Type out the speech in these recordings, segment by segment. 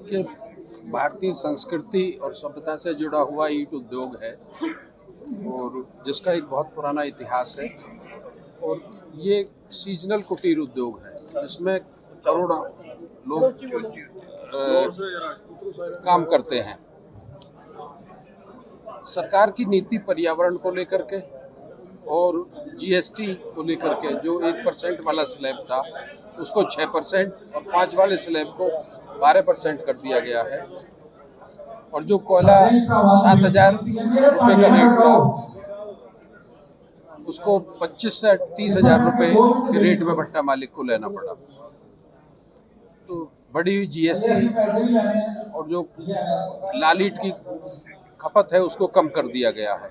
कि भारतीय संस्कृति और सभ्यता से जुड़ा हुआ ईंट उद्योग है और जिसका एक बहुत पुराना इतिहास है। और ये सीजनल कुटीर उद्योग है जिसमें करोड़ों लोग काम करते हैं। सरकार की नीति पर्यावरण को लेकर के और जीएसटी को लेकर के जो 1% वाला स्लैब था उसको 6% और 5 वाले स्लैब को 12% कर दिया गया है। और जो कोयला 7,000 रुपये का रेट था उसको 25 से 30,000 रुपये के रेट में भट्टा मालिक को लेना पड़ा। तो बढ़ी हुई जीएसटी और जो लाल ईंट की खपत है उसको कम कर दिया गया है।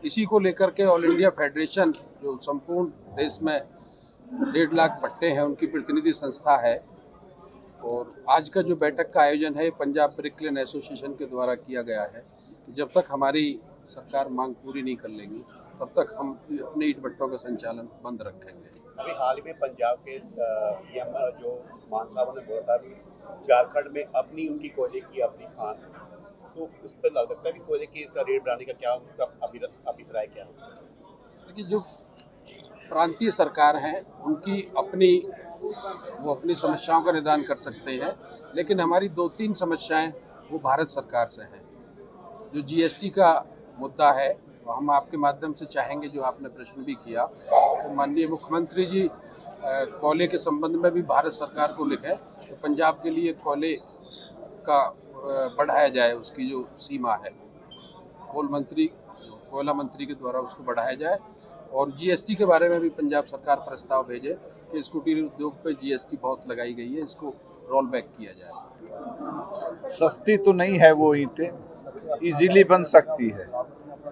इसी को लेकर के ऑल इंडिया फेडरेशन जो संपूर्ण देश में 1.5 लाख भट्टे हैं उनकी प्रतिनिधि संस्था है। और आज का जो बैठक का आयोजन है पंजाब ब्रिकलेन एसोसिएशन के द्वारा किया गया है। जब तक हमारी सरकार मांग पूरी नहीं कर लेगी तब तक हम अपने ईंट भट्टों का संचालन बंद रखेंगे। अभी हाल ही में पंजाब के सीएम जो मान साहब ने बोला था कि झारखंड में अपनी उनकी कोयले की अपनी खान, तो उस पर लगता है कि कोयले की इसका रेट बढ़ाने का क्या उनका अभिप्राय क्या है? देखिए, जो प्रांतीय सरकार हैं उनकी अपनी समस्याओं का निदान कर सकते हैं, लेकिन हमारी 2-3 समस्याएं वो भारत सरकार से हैं। जो जीएसटी का मुद्दा है वो हम आपके माध्यम से चाहेंगे, जो आपने प्रश्न भी किया, तो माननीय मुख्यमंत्री जी कोयले के संबंध में भी भारत सरकार को लिखें तो पंजाब के लिए कोयले का बढ़ाया जाए, उसकी जो सीमा है कोयला मंत्री के द्वारा उसको बढ़ाया जाए। और जीएसटी के बारे में भी पंजाब सरकार प्रस्ताव भेजे कि इस कुटीर उद्योग पे जीएसटी बहुत लगाई गई है, इसको रोल बैक किया जाए। सस्ती तो नहीं है वो ईंटें, इजीली बन सकती है,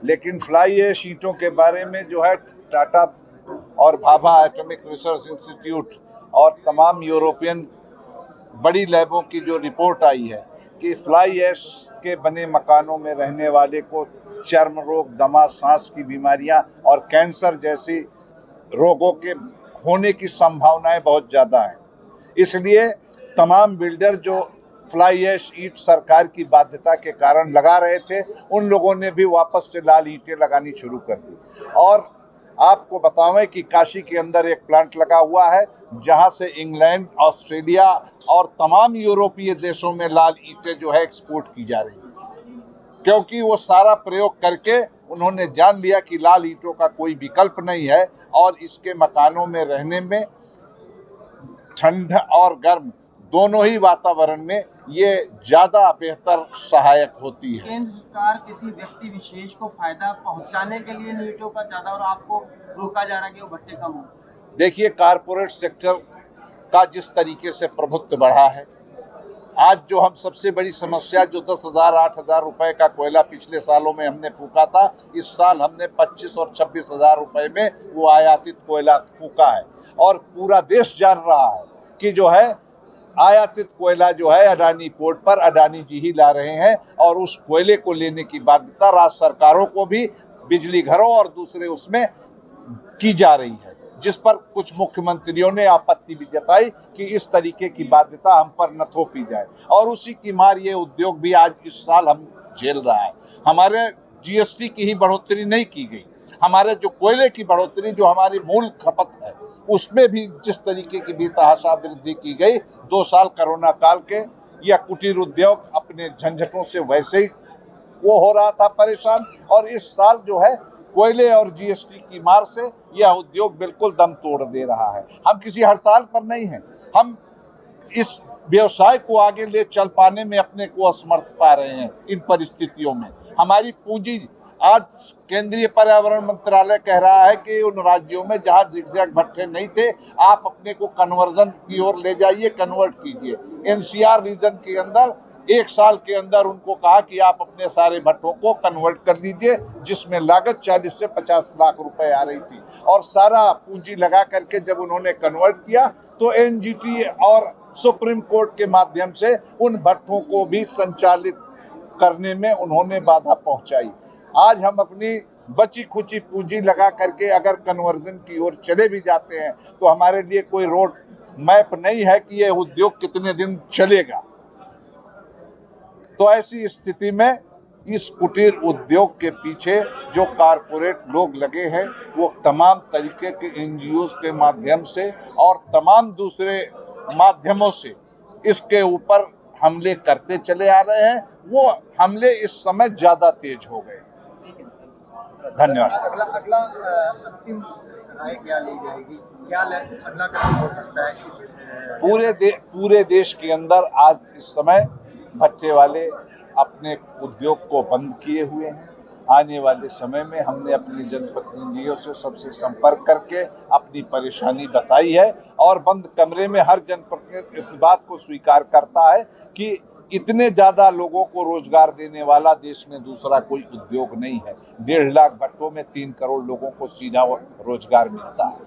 लेकिन फ्लाई ऐश ईंटों के बारे में जो है टाटा और भाभा एटॉमिक रिसर्च इंस्टीट्यूट और तमाम यूरोपियन बड़ी लैबों की जो रिपोर्ट आई है कि फ्लाई ऐश के बने मकानों में रहने वाले को चर्म रोग, दमा, सांस की बीमारियां और कैंसर जैसी रोगों के होने की संभावनाएं बहुत ज़्यादा हैं। इसलिए तमाम बिल्डर जो फ्लाई ऐश ईंट सरकार की बाध्यता के कारण लगा रहे थे, उन लोगों ने भी वापस से लाल ईंटें लगानी शुरू कर दी। और आपको बतावें कि काशी के अंदर एक प्लांट लगा हुआ है जहां से इंग्लैंड, ऑस्ट्रेलिया और तमाम यूरोपीय देशों में लाल ईंटें जो है एक्सपोर्ट की जा रही हैं, क्योंकि वो सारा प्रयोग करके उन्होंने जान लिया कि लाल ईंटों का कोई विकल्प नहीं है और इसके मकानों में रहने में ठंड और गर्म दोनों ही वातावरण में ये ज़्यादा बेहतर सहायक होती है। केंद्र सरकार किसी व्यक्ति विशेष को फायदा पहुंचाने के लिए ईंटों का ज़्यादा और आपको रोका जा रहा है कि वो भट्टे कम हो। देखिए, कारपोरेट सेक्टर का जिस तरीके से प्रभुत्व बढ़ा है, आज जो हम सबसे बड़ी समस्या जो 10,000 8,000 रुपए का कोयला पिछले सालों में हमने फूका था, इस साल हमने 25 और 26,000 रुपए में वो आयातित कोयला फूका है। और पूरा देश जान रहा है कि जो है आयातित कोयला जो है अडानी पोर्ट पर अडानी जी ही ला रहे हैं और उस कोयले को लेने की बाध्यता राज्य सरकारों को भी बिजली घरों और दूसरे उसमें की जा रही है, जिस पर कुछ मुख्यमंत्रियों ने आपत्ति भी जताई कि इस तरीके की बाध्यता हम पर न थोपी जाए। और उसी की मार ये उद्योग भी आज इस साल हम झेल रहा है। हमारे जीएसटी की ही बढ़ोतरी नहीं की गई, हमारे जो कोयले की बढ़ोतरी जो हमारी मूल खपत है उसमें भी जिस तरीके की बेतहाशा वृद्धि की गई 2 साल कोरोना काल के, यह कुटीर उद्योग अपने झंझटों से वैसे ही वो हो रहा था परेशान। और इस साल जो है कोयले और जीएसटी की मार से यह उद्योग बिल्कुल दम तोड़ दे रहा है। हम किसी हड़ताल पर नहीं हैं, हम इस व्यवसाय को आगे ले चल पाने में अपने को असमर्थ पा रहे हैं। इन परिस्थितियों में हमारी पूंजी, आज केंद्रीय पर्यावरण मंत्रालय कह रहा है कि उन राज्यों में जहां जिगजैग भट्टे नहीं थे आप अपने को कन्वर्जन की ओर ले जाइए, कन्वर्ट कीजिए। एनसीआर रीजन के अंदर 1 साल के अंदर उनको कहा कि आप अपने सारे भट्टों को कन्वर्ट कर लीजिए, जिसमें लागत 40 से 50 लाख रुपए आ रही थी। और सारा पूंजी लगा करके जब उन्होंने कन्वर्ट किया तो एनजीटी और सुप्रीम कोर्ट के माध्यम से उन भट्टों को भी संचालित करने में उन्होंने बाधा पहुंचाई। आज हम अपनी बची खुची पूंजी लगा करके अगर कन्वर्जन की ओर चले भी जाते हैं तो हमारे लिए कोई रोड मैप नहीं है कि यह उद्योग कितने दिन चलेगा। तो ऐसी स्थिति में इस कुटीर उद्योग के पीछे जो कारपोरेट लोग लगे हैं वो तमाम तरीके के NGOs के माध्यम से और तमाम दूसरे माध्यमों से इसके ऊपर हमले करते चले आ रहे हैं। वो हमले इस समय ज्यादा तेज हो गए। धन्यवाद। अगला अंतिम राय क्या ली जाएगी, क्या अगला कदम हो सकता है इस पूरे देश के अंदर आज इस समय भट्टे वाले अपने उद्योग को बंद किए हुए हैं। आने वाले समय में हमने अपने जनप्रतिनिधियों से सबसे संपर्क करके अपनी परेशानी बताई है और बंद कमरे में हर जनप्रतिनिधि इस बात को स्वीकार करता है कि इतने ज्यादा लोगों को रोजगार देने वाला देश में दूसरा कोई उद्योग नहीं है। 1.5 लाख भट्टों में 3 करोड़ लोगों को सीधा रोजगार मिलता है।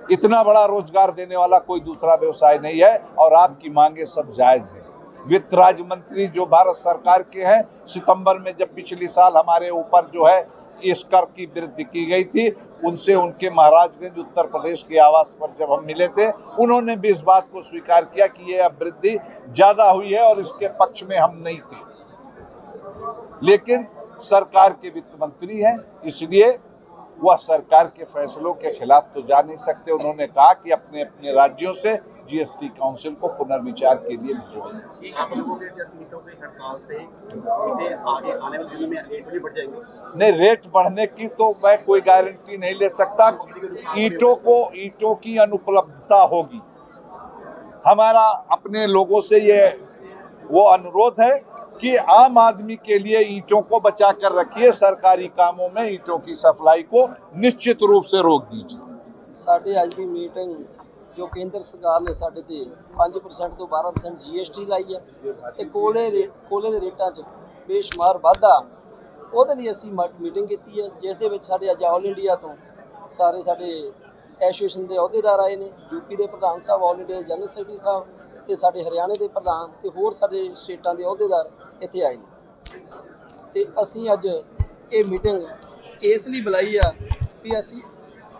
इतना बड़ा रोजगार देने वाला कोई दूसरा व्यवसाय नहीं है और आपकी मांगे सब जायज है। वित्त राज्य मंत्री जो भारत सरकार के हैं, सितंबर में जब पिछली साल हमारे ऊपर जो है इस कर की वृद्धि की गई थी, उनसे उनके महाराजगंज उत्तर प्रदेश के आवास पर जब हम मिले थे, उन्होंने भी इस बात को स्वीकार किया कि ये अब वृद्धि ज्यादा हुई है और इसके पक्ष में हम नहीं थे। लेकिन सरकार के वित्त मंत्री हैं, इसलिए वह सरकार के फैसलों के खिलाफ तो जा नहीं सकते। उन्होंने कहा कि अपने अपने राज्यों से GST काउंसिल को पुनर्विचार के लिए भिजवाएं। आप लोगों के ईंटों की हड़ताल से आगे आने वाले दिनों में रेट भी बढ़ जाएंगे? नहीं, रेट बढ़ने की तो मैं कोई गारंटी नहीं ले सकता। ईंटों की अनुपलब्धता होगी। हमारा अपने लोगों से ये वो अनुरोध है कि आम आदमी के लिए ईंटों को बचा कर रखिए, सरकारी कामों में ईंटों की सप्लाई को निश्चित रूप से रोक दीजिए। साढ़े अज की मीटिंग जो केंद्र सरकार ने साढ़े ते 5% तो 12% GST लाई है ते कोले दे रेटां 'च बेशुमार वाधा ਉਹਦੇ ਲਈ ਅਸੀਂ मीटिंग की है, जिस दे विच साडे अज ऑल इंडिया तो सारे साडे एसोसीएशन के अहुदेदार आए ने। यूपी के प्रधान साहब, ऑल इंडिया जनरल सैकटरी साहब ते साडे हरियाणे के प्रधान ते होर साडे स्टेटां के अहुदेदार इत्थे आए ने। ते असीं अज ये मीटिंग इस लिए बुलाई आ भी असीं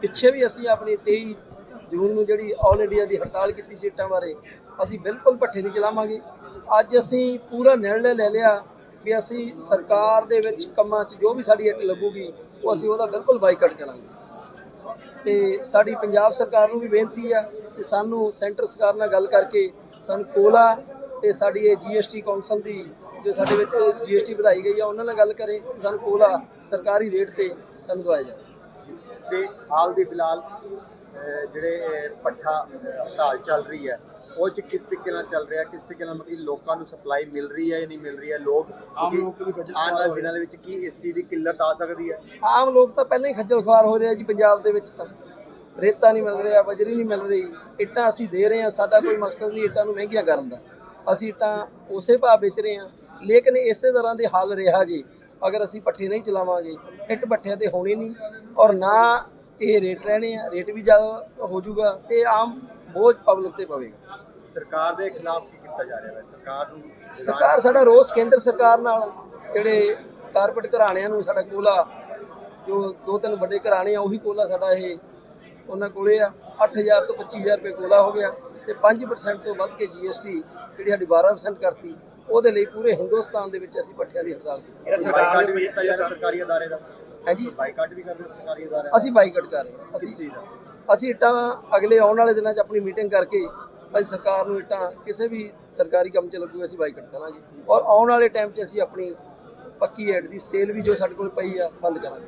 पिछे भी असीं अपनी 23 जून ਨੂੰ ਜਿਹੜੀ ऑल इंडिया की हड़ताल की सीटां बारे असीं बिल्कुल भट्ठे नहीं चलावांगे। अज असीं पूरा निर्णय ले लिया भी असीं सरकार दे विच कंमां 'ਚ जो भी साडी इट लगूगी वो असीं ਉਹਦਾ बिल्कुल बाईकाट करांगे। ਤੇ ਸਾਡੀ ਪੰਜਾਬ ਸਰਕਾਰ ਨੂੰ ਵੀ ਬੇਨਤੀ ਆ ਕਿ ਸਾਨੂੰ ਸੈਂਟਰ ਸਰਕਾਰ ਨਾਲ ਗੱਲ ਕਰਕੇ ਸਾਨੂੰ ਕੋਲਾ ਤੇ ਸਾਡੀ ਇਹ GST ਕਾਉਂਸਲ ਦੀ ਜੋ ਸਾਡੇ ਵਿੱਚ GST ਵਧਾਈ ਗਈ ਆ ਉਹਨਾਂ ਨਾਲ ਗੱਲ ਕਰੇ, ਸਾਨੂੰ ਕੋਲਾ ਸਰਕਾਰੀ ਰੇਟ ਤੇ ਸਾਨੂੰ ਦਵਾਇਆ ਜਾਵੇ। ਤੇ ਹਾਲ ਦੀ ਫਿਲਹਾਲ ਜਿਹੜੇ ਪੱਠਾ ਹੜਤਾਲ ਚੱਲ ਰਹੀ ਹੈ ਉਹ 'ਚ ਕਿਸ ਤਰੀਕੇ ਨਾਲ ਚੱਲ ਰਿਹਾ, ਕਿਸ ਤਰੀਕੇ ਨਾਲ ਮਤਲਬ ਲੋਕਾਂ ਨੂੰ ਸਪਲਾਈ ਮਿਲ ਰਹੀ ਹੈ ਜਾਂ ਨਹੀਂ ਮਿਲ ਰਹੀ ਹੈ? ਲੋਕ ਆਮ ਲੋਕ ਵੀ ਆਉਣ ਵਾਲੇ ਦਿਨਾਂ ਦੇ ਵਿੱਚ ਕੀ ਇਸ ਚੀਜ਼ ਦੀ ਕਿੱਲਤ ਆ ਸਕਦੀ ਹੈ? ਆਮ ਲੋਕ ਤਾਂ ਪਹਿਲਾਂ ਹੀ ਖੱਜਲ ਖੁਆਰ ਹੋ ਰਿਹਾ ਜੀ। ਪੰਜਾਬ ਦੇ ਵਿੱਚ ਤਾਂ ਰੇਤਾ ਨਹੀਂ ਮਿਲ ਰਿਹਾ, ਬਜਰੀ ਨਹੀਂ ਮਿਲ ਰਹੀ, ਇੱਟਾਂ ਅਸੀਂ ਦੇ ਰਹੇ ਹਾਂ, ਸਾਡਾ ਕੋਈ ਮਕਸਦ ਨਹੀਂ ਇੱਟਾਂ ਨੂੰ ਮਹਿੰਗੀਆਂ ਕਰਨ ਦਾ, ਅਸੀਂ ਇੱਟਾਂ ਉਸੇ ਭਾਅ ਵੇਚ ਰਹੇ ਹਾਂ। ਲੇਕਿਨ ਇਸੇ ਤਰ੍ਹਾਂ ਦੇ ਹੱਲ ਰਿਹਾ ਜੀ ਅਗਰ ਅਸੀਂ ਪੱਠੇ ਨਹੀਂ ਚਲਾਵਾਂਗੇ, ਇੱਟ ਪੱਠਿਆਂ ਤੇ ਹੋਣੀ ਨਹੀਂ ਔਰ ਨਾ ਇਹ ਰੇਟ ਰਹਿਣੇ ਆ, ਰੇਟ ਵੀ ਜ਼ਿਆਦਾ ਹੋ ਜਾਊਗਾ ਤੇ ਆਮ ਬੋਝ ਪਬਲਿਕ ਤੇ ਪਵੇਗਾ। ਸਰਕਾਰ ਦੇ ਖਿਲਾਫ ਕੀ ਕੀਤਾ ਜਾ ਰਿਹਾ ਹੈ? ਸਰਕਾਰ ਸਾਡਾ ਰੋਸ ਕੇਂਦਰ ਸਰਕਾਰ ਨਾਲ, ਜਿਹੜੇ ਕਾਰਪੋਰੇਟ ਘਰਾਣਿਆਂ ਨੂੰ ਸਾਡਾ ਕੋਲਾ ਜੋ 2-3 ਵੱਡੇ ਘਰਾਣੇ ਆ ਉਹੀ ਕੋਲਾ ਸਾਡਾ ਇਹ ਉਹਨਾਂ ਕੋਲੇ ਆ 8000 ਤੋਂ 25000 ਰੁਪਏ ਕੋਲਾ ਹੋ ਗਿਆ ਤੇ 5% ਤੋਂ ਵੱਧ ਕੇ GST ਜਿਹੜੀ ਸਾਡੀ 12% ਕਰਤੀ। ਉਹਦੇ ਲਈ ਪੂਰੇ ਹਿੰਦੁਸਤਾਨ ਦੇ ਵਿੱਚ ਅਸੀਂ ਪੱਠਿਆਂ ਦੀ ਹੜਤਾਲ ਕੀਤੀ। ਸਰਕਾਰ ਵੀ ਕੀਤਾ ਜਾ ਸਰਕਾਰੀ ਅਦਾਰੇ ਦਾ ਹੈ ਜੀ, ਬਾਈਕਾਟ ਵੀ ਕਰ ਰਹੇ ਸਰਕਾਰੀ ਅਦਾਰੇ? ਅਸੀਂ ਬਾਈਕਾਟ ਕਰ ਰਹੇ ਹਾਂ। ਅਸੀਂ ਇੱਟਾਂ ਅਗਲੇ ਆਉਣ ਵਾਲੇ ਦਿਨਾਂ 'ਚ ਆਪਣੀ ਮੀਟਿੰਗ ਕਰਕੇ ਅਸੀਂ ਸਰਕਾਰ ਨੂੰ ਇੱਟਾਂ ਕਿਸੇ ਵੀ ਸਰਕਾਰੀ ਕੰਮ 'ਚ ਲੱਗੂ ਅਸੀਂ ਬਾਈਕਾਟ ਕਰਾਂਗੇ ਔਰ ਆਉਣ ਵਾਲੇ ਟਾਈਮ 'ਚ ਅਸੀਂ ਆਪਣੀ ਪੱਕੀ ਐਡ ਦੀ ਸੇਲ ਵੀ ਜੋ ਸਾਡੇ ਕੋਲ ਪਈ ਆ ਬੰਦ ਕਰਾਂਗੇ।